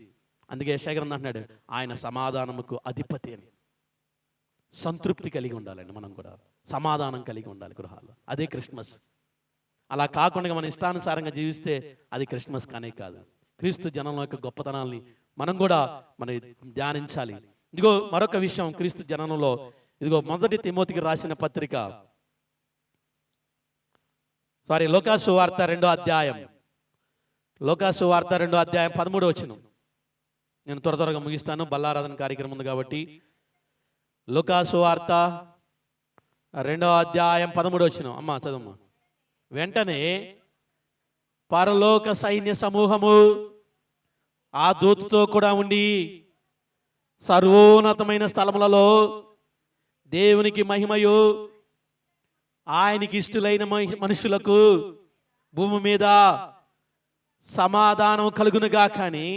అందుకే యెషయా గ్రంథం అంటున్నాడు, ఆయన సమాధానముకు అధిపతి అని. సంతృప్తి కలిగి ఉండాలండి మనం కూడా, సమాధానం కలిగి ఉండాలి గృహాల్లో. అదే క్రిస్మస్. అలా కాకుండా మన ఇష్టానుసారంగా జీవిస్తే అది క్రిస్మస్ కానే కాదు. క్రీస్తు జనంలో యొక్క గొప్పతనాల్ని మనం కూడా ధ్యానించాలి. ఇదిగో మరొక విషయం క్రీస్తు జననంలో, ఇదిగో 1 తిమోతికి రాసిన పత్రిక, లూకా సువార్త 2వ అధ్యాయం, లూకా సువార్త 2వ అధ్యాయం 13వ వచనం. నేను త్వరగా ముగిస్తాను, బల్లారాధన కార్యక్రమం ఉంది కాబట్టి. లూకా సువార్త 2వ అధ్యాయం 13వ వచనం. అమ్మా చదవమ్మా. వెంటనే పరలోక సైన్య సమూహము ఆ దూతతో కూడా ఉండి సర్వోన్నతమైన స్థలములలో దేవునికి మహిమయు ఆయనకి ఇష్టలైన మనుషులకు భూమి మీద సమాధానం కలుగునుగా కానీ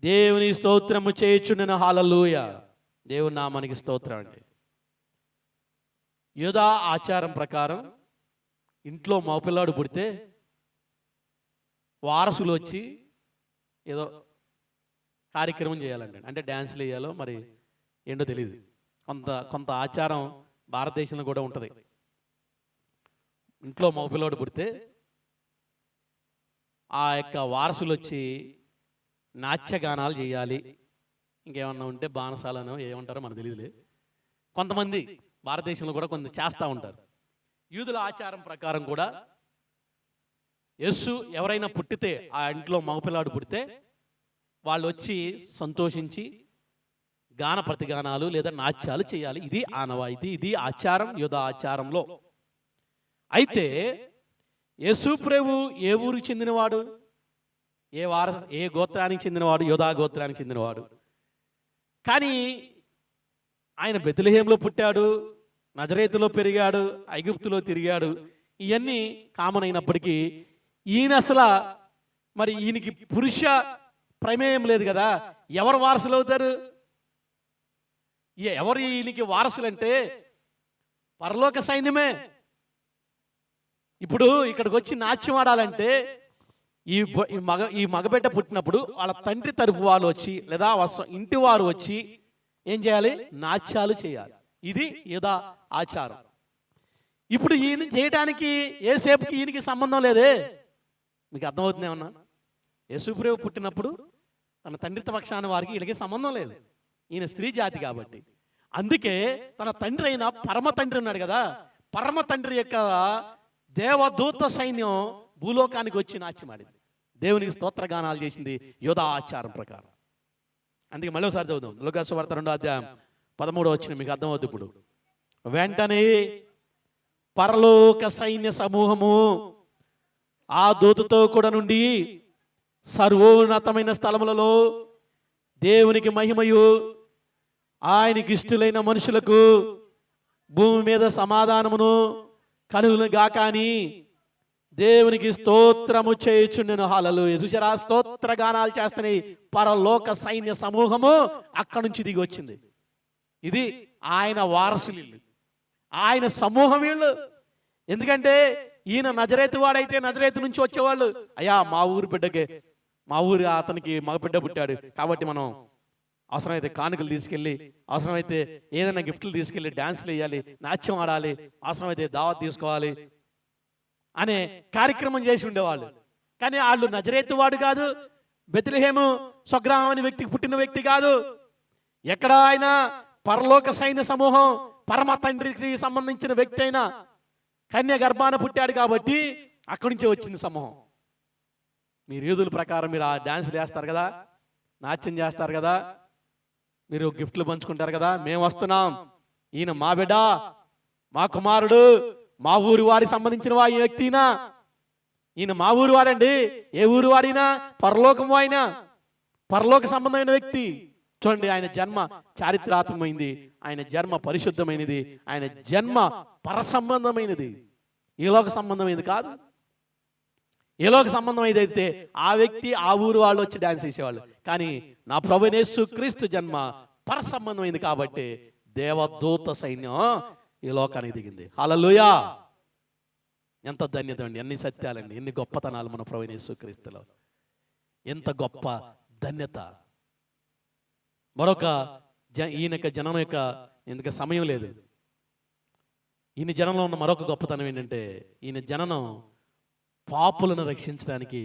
దేవుని స్తోత్రము చేయుచుండెను. హల్లెలూయా. దేవుని నామానికి స్తోత్రం అండి. యూదా ఆచారం ప్రకారం ఇంట్లో మగపిల్లాడు పుడితే వారసులు వచ్చి ఏదో కార్యక్రమం చేయాలండి. అంటే డ్యాన్స్లు వేయాలో మరి ఏంటో తెలియదు. కొంత ఆచారం భారతదేశంలో కూడా ఉంటుంది. ఇంట్లో మగపిల్లాడు పుడితే ఆ యొక్క వారసులు వచ్చి నాట్యగానాలు చేయాలి. ఇంకేమన్నా ఉంటే బాణసాలనో ఏమంటారో మనకు తెలియదులే. కొంతమంది భారతదేశంలో కూడా కొంత చేస్తూ ఉంటారు. యూదుల ఆచారం ప్రకారం కూడా యేసు ఎవరైనా పుట్టితే, ఆ ఇంట్లో మగపిల్లాడు పుడితే వాళ్ళు వచ్చి సంతోషించి గాన ప్రతిగానాలు లేదా నాట్యాలు చేయాలి. ఇది ఆనవాయితీ, ఇది ఆచారం యూదా ఆచారంలో. అయితే యేసు ప్రభు ఏ ఊరికి చెందినవాడు? ఏ గోత్రానికి చెందినవాడు? యూదా గోత్రానికి చెందినవాడు. కానీ ఆయన బెత్లెహేంలో పుట్టాడు, నజరేతులో పెరిగాడు, ఐగుప్తులో తిరిగాడు. ఇవన్నీ కామన్ అయినప్పటికీ ఈయన అసలు మరి ఈయనకి పురుష ప్రమేయం లేదు కదా. ఎవరు వారసులు అవుతారు? ఎవరు ఈయనకి వారసులంటే పరలోక సైన్యమే. ఇప్పుడు ఇక్కడికి వచ్చి నాట్యం ఆడాలంటే ఈ మగబిడ్డ పుట్టినప్పుడు వాళ్ళ తండ్రి తరపు వాళ్ళు వచ్చి లేదా ఇంటి వారు వచ్చి ఏం చేయాలి? నాట్యాలు చేయాలి. ఇది యూదా ఆచారం. ఇప్పుడు ఈయన చేయడానికి ఏసేపుకి ఈయనకి సంబంధం లేదే. మీకు అర్థమవుతుంది ఏమన్నా? యేసుప్రభు పుట్టినప్పుడు తన తండ్రి పక్షాన వారికి వీళ్ళకి సంబంధం లేదు. ఈయన స్త్రీ జాతి కాబట్టి. అందుకే తన తండ్రి అయిన పరమ తండ్రి ఉన్నాడు కదా, పరమ తండ్రి యొక్క దేవదూత సైన్యం భూలోకానికి వచ్చి నాట్యమాడింది, దేవునికి స్తోత్రగానాలు చేసింది యోధా ఆచారం ప్రకారం. అందుకే మళ్ళీ ఒకసారి చదువుదాం, లూకా సువార్త 2వ అధ్యాయం 13వ వచనం, మీకు అర్థమవుతుంది ఇప్పుడు. వెంటనే పరలోక సైన్య సమూహము ఆ దూతతో కూడా నుండి సర్వోన్నతమైన స్థలములలో దేవునికి మహిమయు ఆయనకి ఇష్టలైన మనుషులకు భూమి మీద సమాధానమును కలుగును గాక అని దేవునికి స్తోత్రము చేయుచుండెను. హల్లెలూయా. చూసారా, స్తోత్ర గానాలు చేస్తున్నాయి పరలోక సైన్య సమూహము అక్కడి నుంచి దిగి వచ్చింది. ఇది ఆయన వారసులు, ఆయన సమూహం వీళ్ళు. ఎందుకంటే ఈయన నజరేతు వాడైతే నజరేతు నుంచి వచ్చేవాళ్ళు, అయ్యా మా ఊరు బిడ్డకే, మా ఊరి అతనికి మగబిడ్డ పుట్టాడు కాబట్టి మనం అవసరమైతే కానుకలు తీసుకెళ్ళి, అవసరమైతే ఏదైనా గిఫ్ట్లు తీసుకెళ్ళి డాన్స్లు వేయాలి, నాట్యం ఆడాలి, అవసరమైతే దావత్ తీసుకోవాలి అనే కార్యక్రమం చేసి ఉండేవాళ్ళు. కానీ వాళ్ళు నజరేతు వాడు కాదు, బెత్లెహేము స్వగ్రామం అనే వ్యక్తికి పుట్టిన వ్యక్తి కాదు. ఎక్కడ ఆయన పరలోక సైన్య సమూహం పరమ తండ్రికి సంబంధించిన వ్యక్తి అయినా కన్య గర్భాన పుట్టాడు కాబట్టి అక్కడి నుంచే వచ్చింది సమూహం. మీరు యూదుల ప్రకారం మీరు ఆ డాన్సులు వేస్తారు కదా, నాట్యం చేస్తారు కదా, మీరు గిఫ్ట్లు పంచుకుంటారు కదా, మేము వస్తున్నాం, ఈయన మా బిడ్డ, మా కుమారుడు, మా ఊరి వారికి సంబంధించిన ఈ వ్యక్తినా, ఈయన మా ఊరు వాడండి. ఏ ఊరు వాడినా పరలోకం వాయినా, పరలోక సంబంధమైన వ్యక్తి. చూడండి, ఆయన జన్మ చారిత్రాత్మకమైనది, ఆయన జన్మ పరిశుద్ధమైనది, ఆయన జన్మ పరసంబంధమైనది, ఈలోక సంబంధమైనది కాదు. ఏలోక సంబంధం ఏదైతే ఆ వ్యక్తి ఆ ఊరు వాళ్ళు వచ్చి డాన్స్ చేసేవాళ్ళు. కానీ నా ప్రభువైన యేసుక్రీస్తు జన్మ పర సంబంధమైంది కాబట్టి దేవదూత సైన్యం ఈ లోకానికి దిగింది. హల్లెలూయా. ఎంత ధన్యత అండి, ఎన్ని సత్యాలండి, ఎన్ని గొప్పతనాలు మన ప్రభువైన యేసుక్రీస్తులో, ఎంత గొప్ప ధన్యత. మరొక ఈయన జనం యొక్క, ఎందుకు సమయం లేదు, ఈయన జనంలో ఉన్న మరొక గొప్పతనం ఏంటంటే ఈయన జననం పాపులను రక్షించడానికి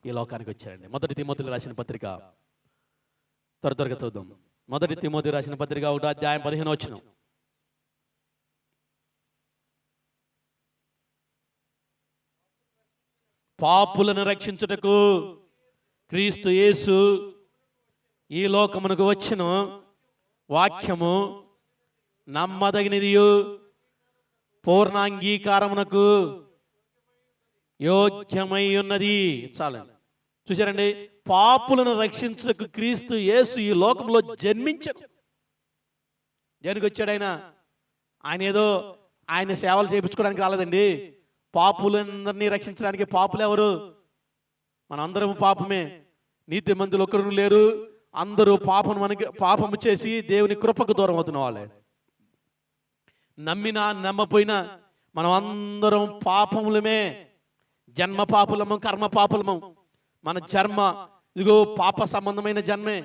ఈ లోకానికి వచ్చారండి. 1 తిమోతికి రాసిన పత్రిక త్వరగా చూద్దాం. 1 తిమోతికి రాసిన పత్రిక 1వ అధ్యాయం 15వ వచనం. పాపులను రక్షించుటకు క్రీస్తు యేసు ఈ లోకమునకు వచ్చిన వాక్యము నమ్మదగినదియు పూర్ణ అంగీకారమునకు యోగ్యమై ఉన్నది. చాలండి, చూసారండి, పాపులను రక్షించుటకు క్రీస్తు యేసు ఈ లోకంలో జన్మించాడు. దేనికి వచ్చాడు ఆయన? ఆయన ఏదో ఆయన సేవలు చేయించుకోవడానికి రాలేదండి, పాపులందరినీ రక్షించడానికి. పాపులు ఎవరు? మనందరం పాపమే, నీతిమంతులు ఒకరు లేరు, అందరూ పాపము చేసి దేవుని కృపకు దూరం అవుతున్న వాళ్ళే. నమ్మినా నమ్మపోయినా మనం అందరం పాపములమే, జన్మ పాపులము, కర్మ పాపులము. మన జన్మ ఇదిగో పాప సంబంధమైన జన్మే,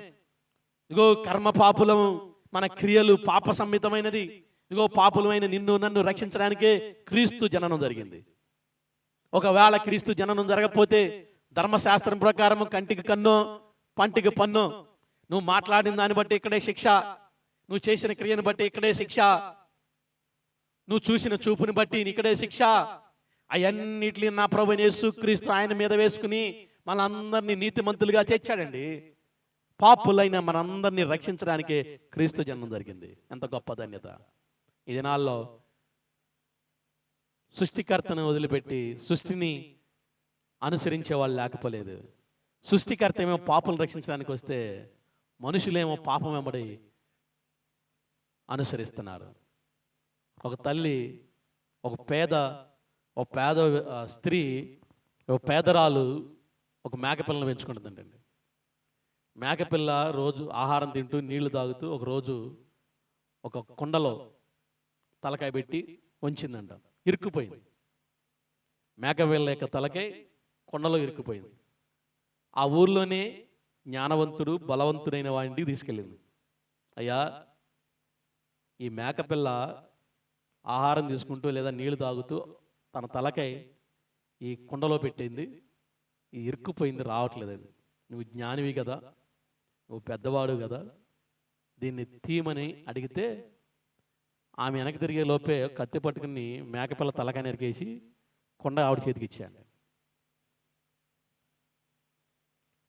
ఇదిగో కర్మ పాపులము, మన క్రియలు పాప సంహితమైనది. ఇదిగో పాపులమైన నిన్ను నన్ను రక్షించడానికే క్రీస్తు జననం జరిగింది. ఒకవేళ క్రీస్తు జననం జరగకపోతే ధర్మశాస్త్రం ప్రకారం కంటికి కన్ను పంటికి పన్ను, నువ్వు మాట్లాడిన దాన్ని బట్టి ఇక్కడే శిక్ష, నువ్వు చేసిన క్రియను బట్టి ఇక్కడే శిక్ష, నువ్వు చూసిన చూపుని బట్టి ఇక్కడే శిక్ష. అవన్నిటిని నా ప్రభువైన యేసుక్రీస్తు ఆయన మీద వేసుకుని మనందరినీ నీతిమంతులుగా చేర్చాడండి. పాపులైన మనందరినీ రక్షించడానికే క్రీస్తు జన్మం జరిగింది. ఎంత గొప్ప ధన్యత. ఈ దినాల్లో సృష్టికర్తను వదిలిపెట్టి సృష్టిని అనుసరించే వాళ్ళు లేకపోలేదు. సృష్టికర్త ఏమో పాపులను రక్షించడానికి వస్తే మనుషులేమో పాపం వెంబడి అనుసరిస్తున్నారు. ఒక తల్లి, ఒక పేద స్త్రీ, ఒక పేదరాలు ఒక మేకపిల్లను పెంచుకుంటుందంటండి. మేకపిల్ల రోజు ఆహారం తింటూ నీళ్లు తాగుతూ ఒకరోజు ఒక కుండలో తలకాయ పెట్టి ఉంచిందంట, ఇరుక్కుపోయింది. మేకపిల్ల యొక్క తలకాయ కుండలో ఇరుక్కుపోయింది. ఆ ఊర్లోనే జ్ఞానవంతుడు బలవంతుడైన వాడిని తీసుకెళ్ళింది. అయ్యా, ఈ మేకపిల్ల ఆహారం తీసుకుంటూ లేదా నీళ్లు తాగుతూ తన తలకాయ ఈ కుండలో పెట్టింది, ఈ ఇరుక్కుపోయింది, రావట్లేదు. అది నువ్వు జ్ఞానివి కదా, నువ్వు పెద్దవాడు కదా, దీన్ని తీయమని అడిగితే ఆమె వెనక్కి తిరిగే లోపే కత్తి పట్టుకుని మేకపిల్ల తలకాయ నరికేసి కొండ ఆవిడ చేతికి ఇచ్చాడు.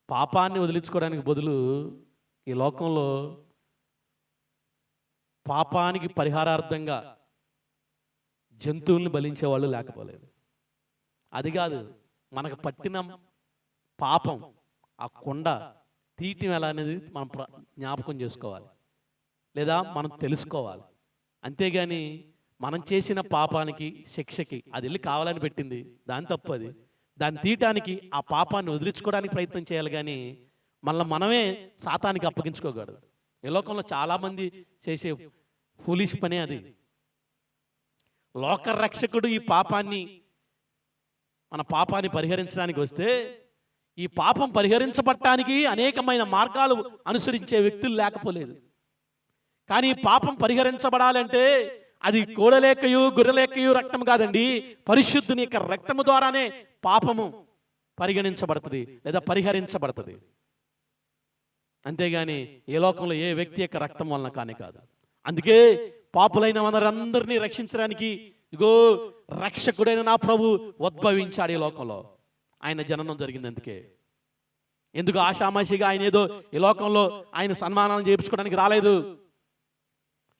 పాపాన్ని వదిలించుకోవడానికి బదులు ఈ లోకంలో పాపానికి పరిహారార్థంగా జంతువుల్ని బలించేవాళ్ళు లేకపోలేదు. అది కాదు, మనకు పట్టిన పాపం ఆ కొండ తీయటం ఎలా అనేది మనం జ్ఞాపకం చేసుకోవాలి, లేదా మనం తెలుసుకోవాలి. అంతేగాని మనం చేసిన పాపానికి శిక్షకి అది వెళ్ళి కావాలని పెట్టింది, దాని తప్పు అది. దాన్ని తీయటానికి ఆ పాపాన్ని వదిలించుకోవడానికి ప్రయత్నం చేయాలి, కానీ మనమే సాతానికి అప్పగించుకోకూడదు. ఈ లోకంలో చాలామంది చేసే ఫూలిష్ పనే అది. లోకరక్షకుడు ఈ పాపాన్ని మన పాపాన్ని పరిహరించడానికి వస్తే ఈ పాపం పరిహరించబడటానికి అనేకమైన మార్గాలు అనుసరించే వ్యక్తులు లేకపోలేదు. కానీ పాపం పరిహరించబడాలంటే అది కోడలేకయు గొర్రెలేకయు రక్తం కాదండి, పరిశుద్ధుని యొక్క రక్తము ద్వారానే పాపము పరిగణించబడుతుంది లేదా పరిహరించబడుతుంది. అంతేగాని ఏ లోకంలో ఏ వ్యక్తి యొక్క రక్తం వలన కానీ కాదు. అందుకే పాపులైన వారందరినీ రక్షించడానికి ఇగో రక్షకుడైన నా ప్రభు ఉద్భవించాడు ఈ లోకంలో. ఆయన జననం జరిగింది అందుకే. ఎందుకు ఆషామాషిగా ఆయన ఏదో ఈ లోకంలో ఆయన సన్మానాలు చేయించుకోవడానికి రాలేదు.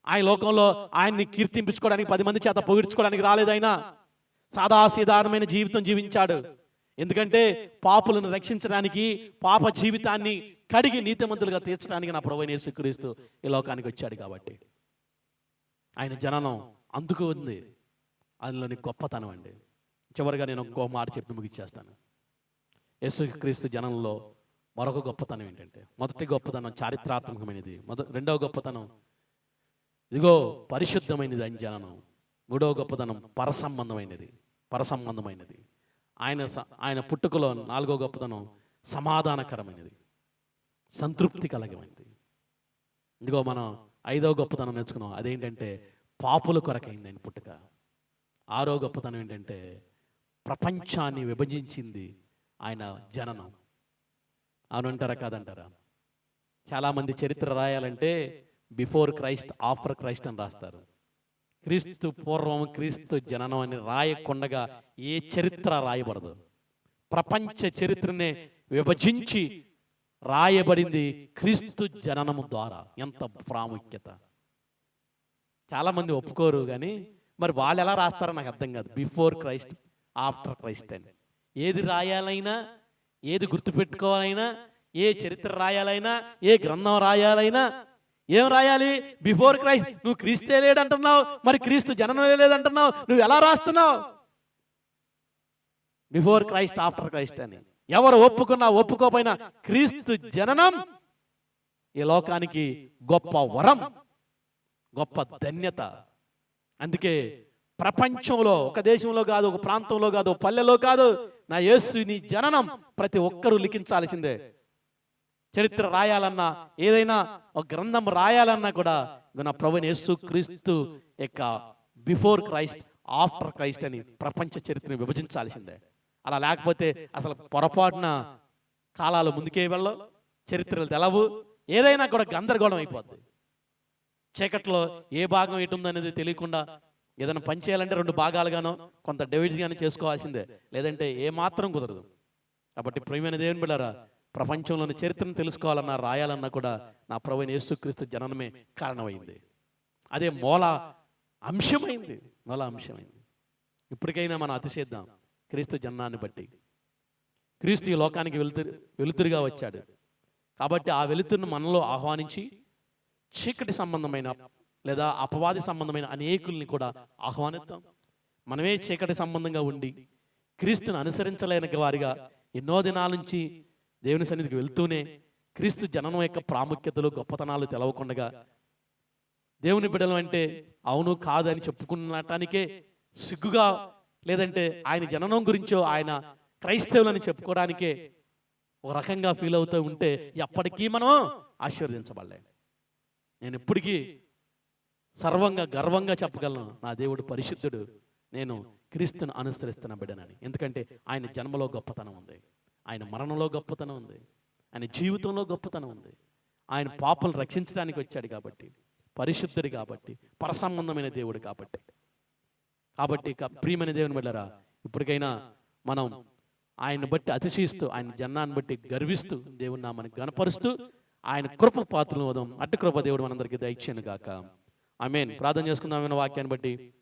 ఆయన లోకంలో ఆయన్ని కీర్తింపించుకోవడానికి 10 మంది చేత పొగిడించుకోవడానికి రాలేదు. ఆయన సాదాసీదారమైన జీవితం జీవించాడు. ఎందుకంటే పాపులను రక్షించడానికి, పాప జీవితాన్ని కడిగి నీతిమంతులుగా తీర్చడానికి నా ప్రభువైన యేసుక్రీస్తు ఈ లోకానికి వచ్చాడు. కాబట్టి ఆయన జననం అందుకు ఉంది, అందులోని గొప్పతనం అండి. చివరిగా నేను ఇంకో మాట చెప్పి ముగిచ్చేస్తాను. యేసుక్రీస్తు జనంలో మరొక గొప్పతనం ఏంటంటే, మొదటి గొప్పతనం చారిత్రాత్మకమైనది, రెండవ గొప్పతనం ఇదిగో పరిశుద్ధమైనది ఆయన జననం. మూడవ గొప్పతనం పరసంబంధమైనది. ఆయన పుట్టుకలో నాలుగో గొప్పతనం సమాధానకరమైనది, సంతృప్తి కలిగినది. ఇదిగో మనం ఐదవ గొప్పతనం నేర్చుకున్నాం, అదేంటంటే పాపుల కొరకైంది ఆయన పుట్టుక. ఆరో గొప్పతనం ఏంటంటే ప్రపంచాన్ని విభజించింది ఆయన జననం. అవునంటారా కాదంటారా? చాలామంది చరిత్ర రాయాలంటే బిఫోర్ క్రైస్ట్ ఆఫ్టర్ క్రైస్ట్ అని రాస్తారు. క్రీస్తు పూర్వం క్రీస్తు జననం అని రాయకుండగా ఏ చరిత్ర రాయబడదు. ప్రపంచ చరిత్రనే విభజించి రాయబడింది క్రీస్తు జననము ద్వారా. ఎంత ప్రాముఖ్యత! చాలామంది ఒప్పుకోరు, కానీ మరి వాళ్ళు ఎలా రాస్తారో నాకు అర్థం కాదు. బిఫోర్ క్రైస్ట్ ఆఫ్టర్ క్రైస్ట్ అని ఏది రాయాలైనా, ఏది గుర్తుపెట్టుకోవాలైనా, ఏ చరిత్ర రాయాలైనా, ఏ గ్రంథం రాయాలైనా ఏం రాయాలి? Before Christ. నువ్వు క్రీస్తే లేదంటున్నావు, మరి క్రీస్తు జననం లేదంటున్నావు, నువ్వు ఎలా రాస్తున్నావు? బిఫోర్ క్రైస్ట్ ఆఫ్టర్ క్రైస్ట్ అని. ఎవరు ఒప్పుకున్నా ఒప్పుకోపోయినా క్రీస్తు జననం ఈ లోకానికి గొప్ప వరం, గొప్ప ధన్యత. అందుకే ప్రపంచంలో, ఒక దేశంలో కాదు, ఒక ప్రాంతంలో కాదు, ఒక పల్లెలో కాదు, నా యేసుని జననం ప్రతి ఒక్కరూ లిఖించాల్సిందే. చరిత్ర రాయాలన్నా, ఏదైనా ఒక గ్రంథం రాయాలన్నా కూడా నా ప్రభువైన యేసుక్రీస్తు యొక్క బిఫోర్ క్రైస్ట్ ఆఫ్టర్ క్రైస్ట్ అని ప్రపంచ చరిత్రను విభజించాల్సిందే. అలా లేకపోతే అసలు పొరపాటున కాలాలు ముందుకే వెళ్ళవు, చరిత్రలు తెలవు, ఏదైనా కూడా గందరగోళం అయిపోద్ది. చీకట్లో ఏ భాగం ఎటు ఉందనేది తెలియకుండా ఏదైనా పని చేయాలంటే 2 భాగాలుగానో కొంత డివైడ్ గానే చేసుకోవాల్సిందే, లేదంటే ఏ మాత్రం కుదరదు. కాబట్టి ప్రియమైన దేవుని బిడ్డలారా, ప్రపంచంలోని చరిత్రను తెలుసుకోవాలన్నా, రాయాలన్నా కూడా నా ప్రభువైన యేసుక్రీస్తు జననమే కారణమైంది. అదే మూల అంశమైంది. ఇప్పటికైనా మనం అతిశయిద్దాం క్రీస్తు జననాన్ని బట్టి. క్రీస్తు ఈ లోకానికి వెలుతురుగా వచ్చాడు. కాబట్టి ఆ వెలుతురును మనలో ఆహ్వానించి చీకటి సంబంధమైన లేదా అపవాది సంబంధమైన అనేకుల్ని కూడా ఆహ్వానిద్దాం. మనమే చీకటి సంబంధంగా ఉండి క్రీస్తును అనుసరించలేని వారిగా ఎన్నో దినాల నుంచి దేవుని సన్నిధికి వెళ్తూనే క్రీస్తు జననం యొక్క ప్రాముఖ్యతలు, గొప్పతనాలు తెలవకుండగా దేవుని బిడ్డలు అంటే అవును కాదు అని చెప్పుకున్నటానికే సిగ్గుగా, లేదంటే ఆయన జననం గురించో ఆయన క్రైస్తవులని చెప్పుకోవడానికే ఒక రకంగా ఫీల్ అవుతూ ఉంటే ఎప్పటికీ మనం ఆశీర్వదించబడలే. నేను ఎప్పటికీ సర్వంగా గర్వంగా చెప్పగలను, నా దేవుడు పరిశుద్ధుడు, నేను క్రీస్తును అనుసరిస్తున్న బిడ్డనని. ఎందుకంటే ఆయన జన్మలో గొప్పతనం ఉంది, ఆయన మరణంలో గొప్పతనం ఉంది, ఆయన జీవితంలో గొప్పతనం ఉంది, ఆయన పాపలను రక్షించడానికి వచ్చాడు కాబట్టి, పరిశుద్ధుడు కాబట్టి, పరసంబంధమైన దేవుడు కాబట్టి. ప్రియమైన దేవుని బిడ్డలారా, ఇప్పటికైనా మనం ఆయన్ని బట్టి అతిశయిస్తూ, ఆయన జన్నాన్ని బట్టి గర్విస్తూ, దేవుని నామాన్ని గణపరుస్తూ, ఆయన కృప పాత్రలు వదాం. అట్టి కృప దేవుడు మనందరికీ దయచేయను గాక. ఆమేన్. ప్రార్థన చేసుకుందాం వాక్యాన్ని బట్టి.